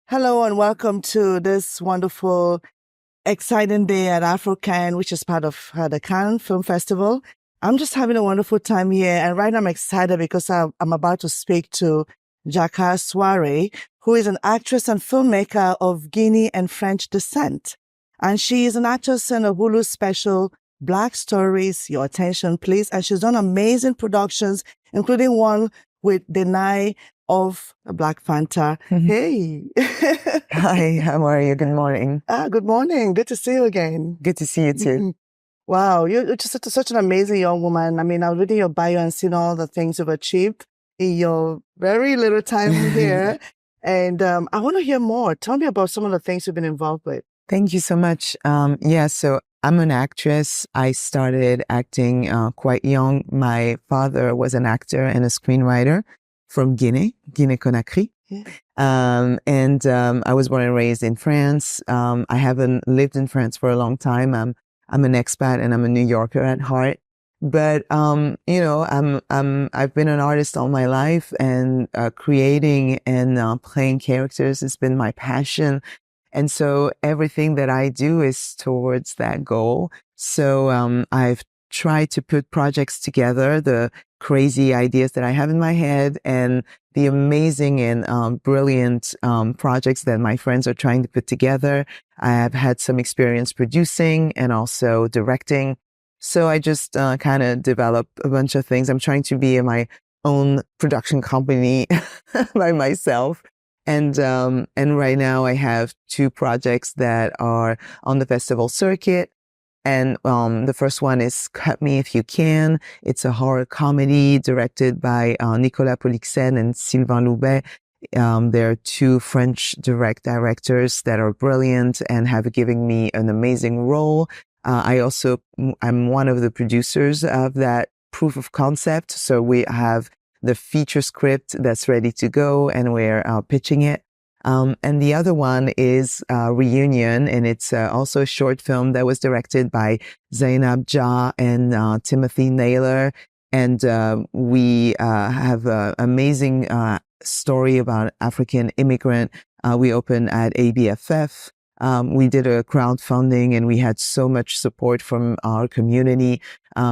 Hello and welcome to this wonderful, exciting day at AfroCannes, which is part of the Cannes Film Festival. I'm just having a wonderful time here, and right now I'm excited because I'm about to speak to Djaka Souaré, who is an actress and filmmaker of Guinea and French descent. And she is an actress in a Hulu special, Black Stories, Your Attention Please. And she's done amazing productions, including one with Denai of Black Panther. Hey. Hi, how are you? Good morning. Good morning. Good to see you again. Good to see you too. Wow, you're just such an amazing young woman. I mean, I was reading your bio and seeing all the things you've achieved in your very little time here. And I want to hear more. Tell me about some of the things you've been involved with. Thank you so much. So I'm an actress. I started acting quite young. My father was an actor and a screenwriter from Guinea-Conakry. Yeah. I was born and raised in France. I haven't lived in France for a long time. I'm an expat and I'm a New Yorker at heart. But, I've been an artist all my life, and creating and playing characters has been my passion. And so everything that I do is towards that goal. So I've tried to put projects together, the crazy ideas that I have in my head and the amazing and brilliant projects that my friends are trying to put together. I have had some experience producing and also directing. So I just kind of develop a bunch of things. I'm trying to be in my own production company by myself. And right now I have 2 projects that are on the festival circuit. And the first one is Cut Me If You Can. It's a horror comedy directed by Nicolas Polixen and Sylvain Loubet. There are 2 French directors that are brilliant and have given me an amazing role. I'm one of the producers of that proof of concept. So we have the feature script that's ready to go, and we're pitching it. And the other one is Reunion, and it's also a short film that was directed by Zainab Jah and Timothy Naylor. And we have an amazing story about African immigrant. We opened at ABFF. We did a crowdfunding and we had so much support from our community.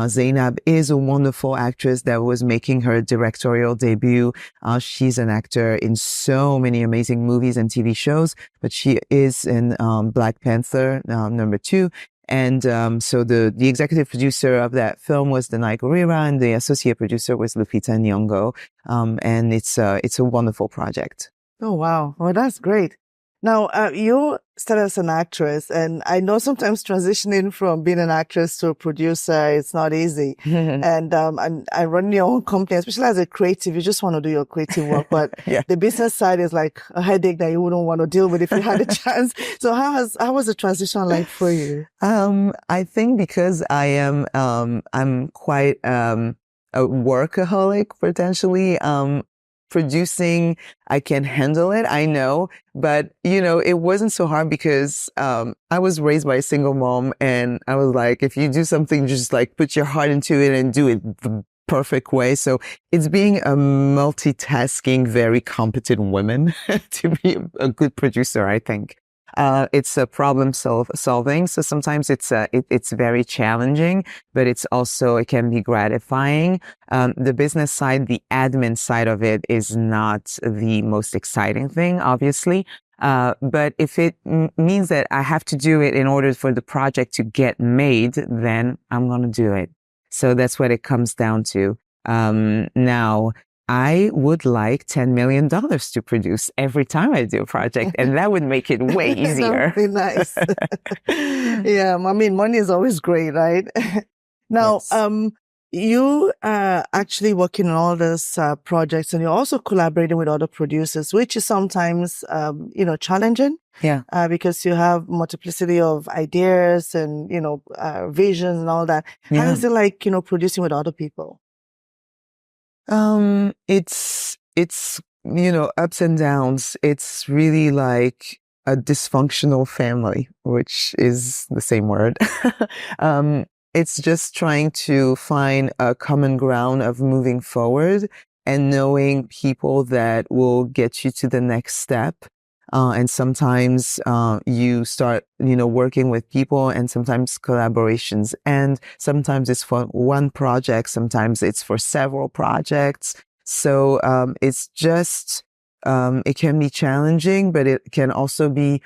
Zainab is a wonderful actress that was making her directorial debut. She's an actor in so many amazing movies and TV shows, but she is in Black Panther #2. And so the executive producer of that film was Denai Gurira, and the associate producer was Lupita Nyong'o. And it's a wonderful project. Oh, wow. Well, that's great. Now, you started as an actress, and I know sometimes transitioning from being an actress to a producer, it's not easy. And I run your own company, especially as a creative, you just want to do your creative work, but Yeah. the business side is like a headache that you wouldn't want to deal with if you had a chance. So how was the transition like for you? I think because I am, I'm quite a workaholic potentially. Producing, I can handle it, I know, but it wasn't so hard because I was raised by a single mom, and I was like, if you do something, just like put your heart into it and do it the perfect way. So it's being a multitasking, very competent woman to be a good producer, I think. It's a problem solving. So sometimes it's very challenging, but it can be gratifying. The business side, the admin side of it is not the most exciting thing, obviously. But if it means that I have to do it in order for the project to get made, then I'm going to do it. So that's what it comes down to. Now, I would like $10 million to produce every time I do a project, and that would make it way easier. That would be nice. Yeah, I mean, money is always great, right? Now, Yes. You are actually working on all these projects, and you're also collaborating with other producers, which is sometimes, challenging. Yeah. Because you have multiplicity of ideas and, visions and all that. How Yeah. is it like, producing with other people? It's ups and downs. It's really like a dysfunctional family, which is the same word. It's just trying to find a common ground of moving forward and knowing people that will get you to the next step. And sometimes you start, working with people, and sometimes collaborations. And sometimes it's for one project, sometimes it's for several projects. So it's just, it can be challenging, but it can also be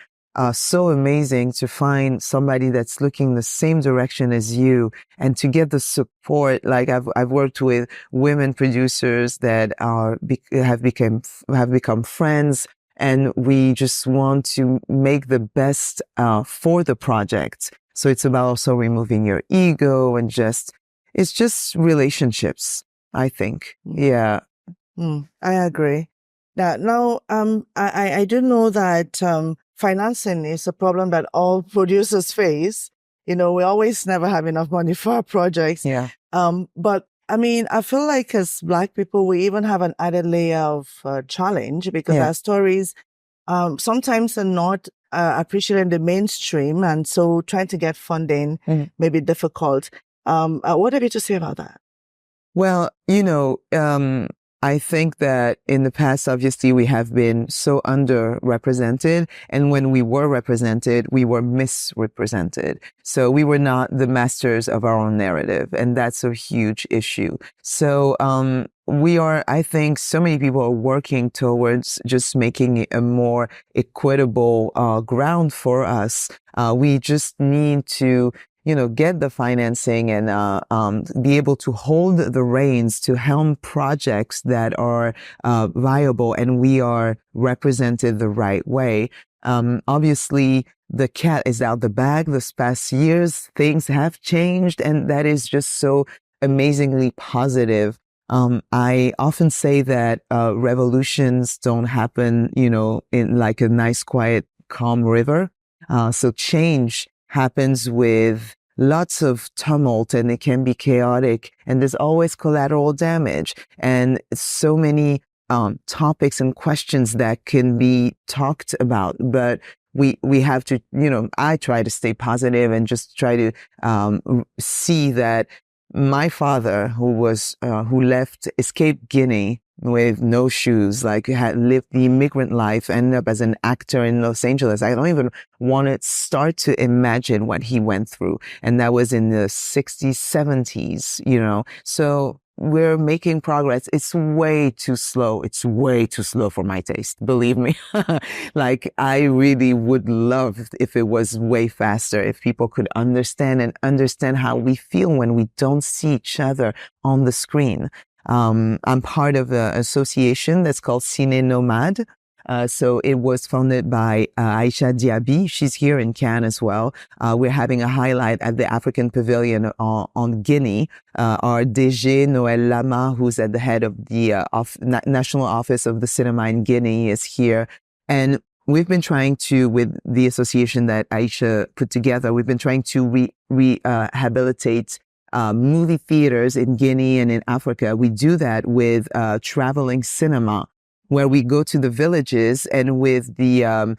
so amazing to find somebody that's looking the same direction as you, and to get the support. Like I've worked with women producers that have become friends, and we just want to make the best for the project. So it's about also removing your ego, and it's just relationships, I think. Yeah. I agree. Now, I do know that financing is a problem that all producers face. We always never have enough money for our projects. Yeah. But I mean, I feel like as Black people, we even have an added layer of challenge, because our stories sometimes are not appreciated in the mainstream, and so trying to get funding may be difficult. What have you to say about that? Well, I think that in the past, obviously, we have been so underrepresented. And when we were represented, we were misrepresented. So we were not the masters of our own narrative. And that's a huge issue. So, I think so many people are working towards just making it a more equitable, ground for us. We just need to get the financing and be able to hold the reins to helm projects that are viable, and we are represented the right way. Obviously, the cat is out the bag. This past years, things have changed, and that is just so amazingly positive. I often say that revolutions don't happen, in like a nice, quiet, calm river. So change happens with lots of tumult, and it can be chaotic, and there's always collateral damage, and so many topics and questions that can be talked about. But we have to, I try to stay positive and just try to see that my father, who escaped Guinea with no shoes, like had lived the immigrant life, ended up as an actor in Los Angeles. I don't even want to start to imagine what he went through. And that was in the 60s, 70s, So we're making progress. It's way too slow. It's way too slow for my taste. Believe me. Like, I really would love if it was way faster, if people could understand how we feel when we don't see each other on the screen. I'm part of an association that's called Cine Nomade. So it was founded by Aisha Diaby. She's here in Cannes as well. We're having a highlight at the African Pavilion on Guinea. Our DG, Noël Lama, who's at the head of the National Office of the Cinema in Guinea, is here. And we've been trying to, with the association that Aisha put together, we've been trying to rehabilitate movie theaters in Guinea and in Africa. We do that with traveling cinema, where we go to the villages, and with the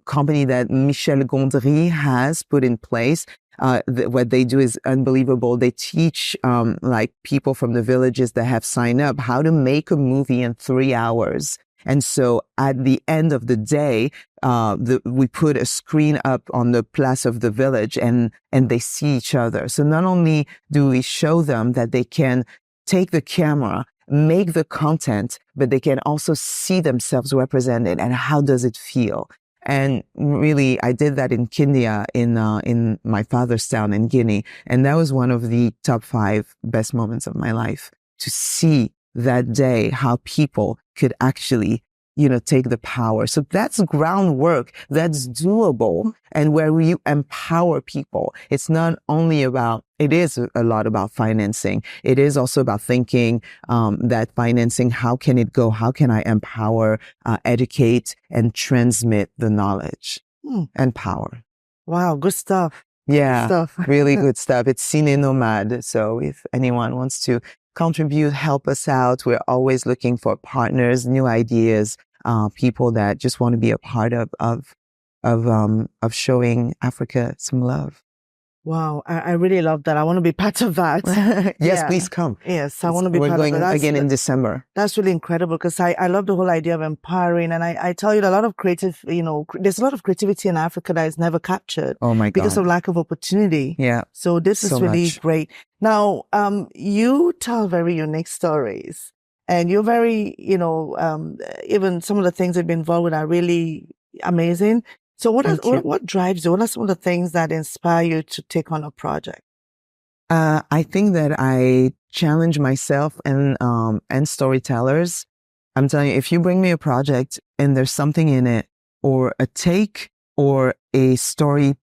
company that Michel Gondry has put in place. What they do is unbelievable. They teach like people from the villages that have signed up how to make a movie in 3 hours. And so at the end of the day, we put a screen up on the place of the village, and they see each other. So not only do we show them that they can take the camera, make the content, but they can also see themselves represented, and how does it feel? And really, I did that in Kindia, in my father's town in Guinea. And that was one of the top 5 best moments of my life, to see that day how people could actually, take the power. So that's groundwork that's doable, and where you empower people. It's not only about, it is a lot about financing. It is also about thinking that financing, how can it go? How can I empower, educate, and transmit the knowledge and power? Wow, good stuff. Yeah, Good stuff. really good stuff. It's Cine Nomade. So if anyone wants to contribute, help us out. We're always looking for partners, new ideas, people that just want to be a part of showing Africa some love. Wow, I really love that. I want to be part of that. Yes, Yeah. please come. Yes, I want to be We're part of going it. again in December. That's really incredible because I love the whole idea of empowering. And I tell you, a lot of creative, there's a lot of creativity in Africa that is never captured Oh my because God. of lack of opportunity. Yeah. So this is So really much. great. Now, you tell very unique stories and you're very, even some of the things you've been involved with are really amazing. So Thank you. what drives you? What are some of the things that inspire you to take on a project? I think that I challenge myself and storytellers. I'm telling you, if you bring me a project and there's something in it, or a take, or a story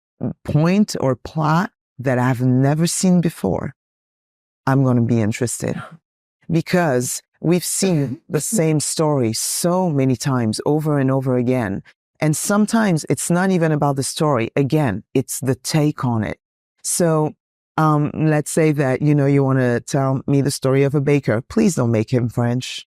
point or plot that I've never seen before, I'm going to be interested because we've seen the same story so many times over and over again. And sometimes it's not even about the story. Again, it's the take on it. So, let's say that, you want to tell me the story of a baker. Please don't make him French.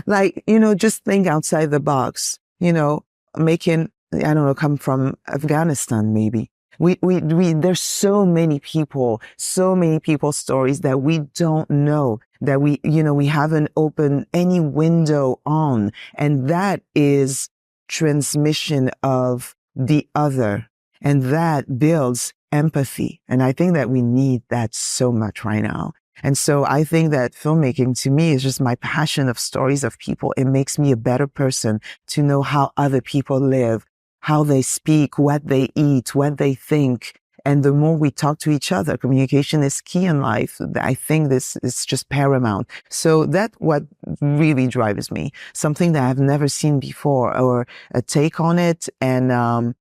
Like, just think outside the box, making, I don't know, come from Afghanistan, maybe. There's so many people's stories that we don't know, that we haven't opened any window on. And that is transmission of the other. And that builds empathy. And I think that we need that so much right now. And so I think that filmmaking to me is just my passion of stories of people. It makes me a better person to know how other people live, how they speak, what they eat, what they think. And the more we talk to each other, communication is key in life. I think this is just paramount. So that's what really drives me. Something that I've never seen before, or a take on it, and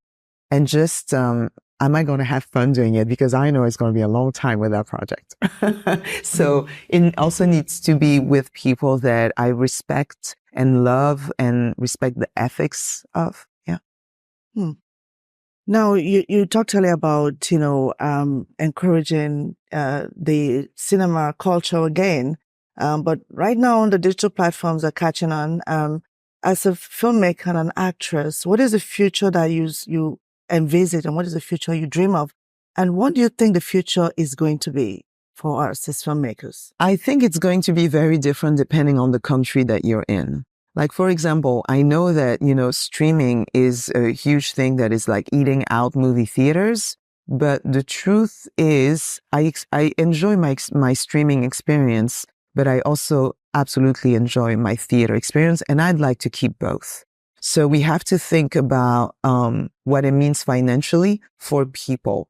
just, am I going to have fun doing it? Because I know it's going to be a long time with that project. So it also needs to be with people that I respect and love and respect the ethics of. Yeah. Hmm. Now, you talked earlier about, encouraging the cinema culture again. But right now the digital platforms are catching on. As a filmmaker and an actress, what is the future that you envisage, and what is the future you dream of? And what do you think the future is going to be for us as filmmakers? I think it's going to be very different depending on the country that you're in. Like, for example, I know that, streaming is a huge thing that is like eating out movie theaters. But the truth is, I enjoy my streaming experience, but I also absolutely enjoy my theater experience, and I'd like to keep both. So we have to think about what it means financially for people.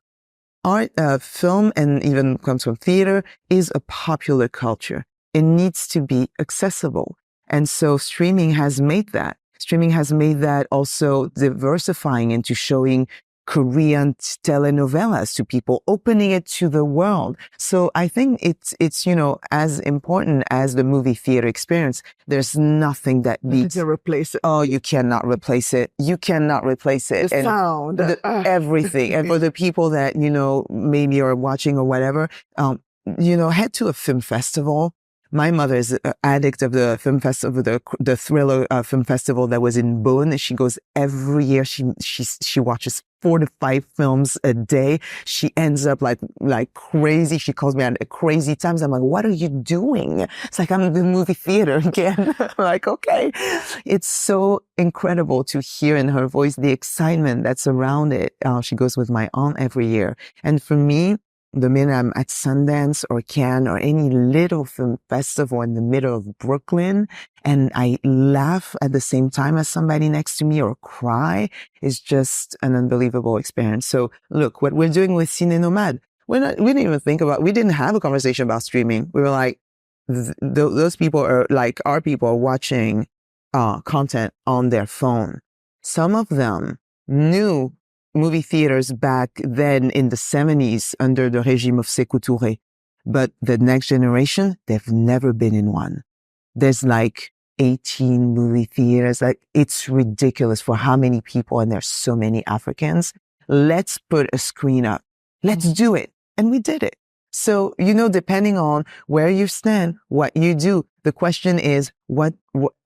Art, film, and even comes from theater, is a popular culture. It needs to be accessible. And so streaming has made that. Streaming has made that also diversifying into showing Korean telenovelas to people, opening it to the world. So I think it's, as important as the movie theater experience. There's nothing that beats. You can replace it. Oh, you cannot replace it. You cannot replace it. The sound. Everything. And for the people that, maybe are watching or whatever, head to a film festival. My mother is an addict of the film festival, the thriller film festival that was in Beaune. She goes every year. She watches 4 to 5 films a day. She ends up like crazy. She calls me at crazy times. I'm like, what are you doing? It's like, I'm in the movie theater again. I'm like, okay. It's so incredible to hear in her voice the excitement that's around it. She goes with my aunt every year. And for me, the minute I'm at Sundance or Cannes or any little film festival in the middle of Brooklyn, and I laugh at the same time as somebody next to me or cry, is just an unbelievable experience. So look, what we're doing with Ciné Nomade, we didn't even we didn't have a conversation about streaming. We were like, those people are like, our people are watching content on their phone. Some of them knew movie theaters back then in the 70s under the regime of Sékou Touré. But the next generation, they've never been in one. There's like 18 movie theaters. Like, it's ridiculous for how many people, and there's so many Africans. Let's put a screen up. Let's do it. And we did it. So, depending on where you stand, what you do, the question is, what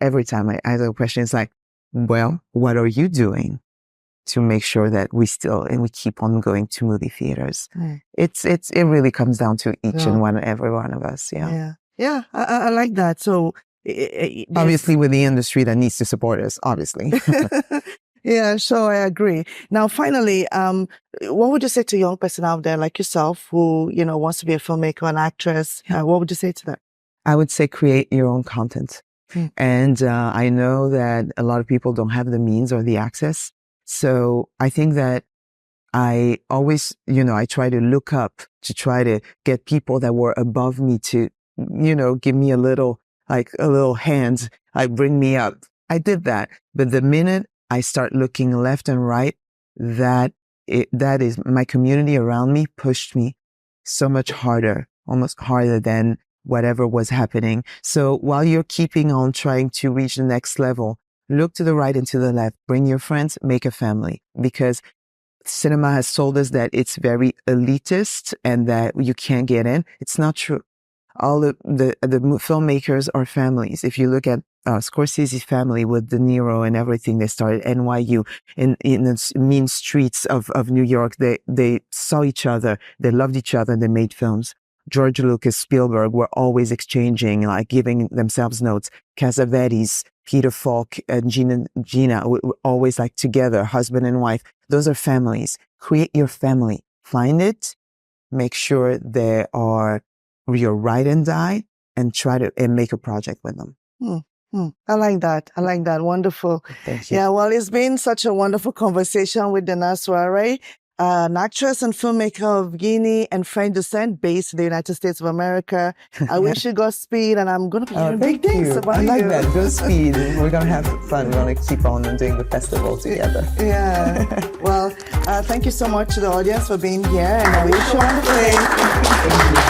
every time I ask a question, it's like, well, what are you doing? to make sure that we keep on going to movie theaters. It really comes down to each and every one of us. Yeah, I like that. So obviously with the industry that needs to support us, obviously. Yeah, sure, I agree. Now, finally, what would you say to a young person out there like yourself who, wants to be a filmmaker, an actress? What would you say to them? I would say create your own content. And I know that a lot of people don't have the means or the access. So I think that I always, I try to look up to try to get people that were above me to, give me a little hand, bring me up. I did that. But the minute I start looking left and right, that is my community around me pushed me so much harder, almost harder than whatever was happening. So while you're keeping on trying to reach the next level, look to the right and to the left, bring your friends, make a family, because cinema has told us that it's very elitist and that you can't get in. It's not true. All the filmmakers are families. If you look at Scorsese's family with De Niro and everything, they started NYU in the mean streets of New York. They saw each other, they loved each other, they made films. George Lucas, Spielberg were always exchanging, giving themselves notes. Cassavetes, Peter Falk, and Gina were always together, husband and wife. Those are families. Create your family. Find it. Make sure they are your ride and die, and try to make a project with them. I like that. Wonderful. Thank you. Yeah, well, it's been such a wonderful conversation with Dana Souaré, an actress and filmmaker of Guinea and French descent based in the United States of America. I wish you Godspeed, and I'm going to be hearing big things about you. I like that. Godspeed. We're going to have fun. We're going to keep on doing the festival together. Yeah. Well, thank you so much to the audience for being here, and I wish you wonderful day.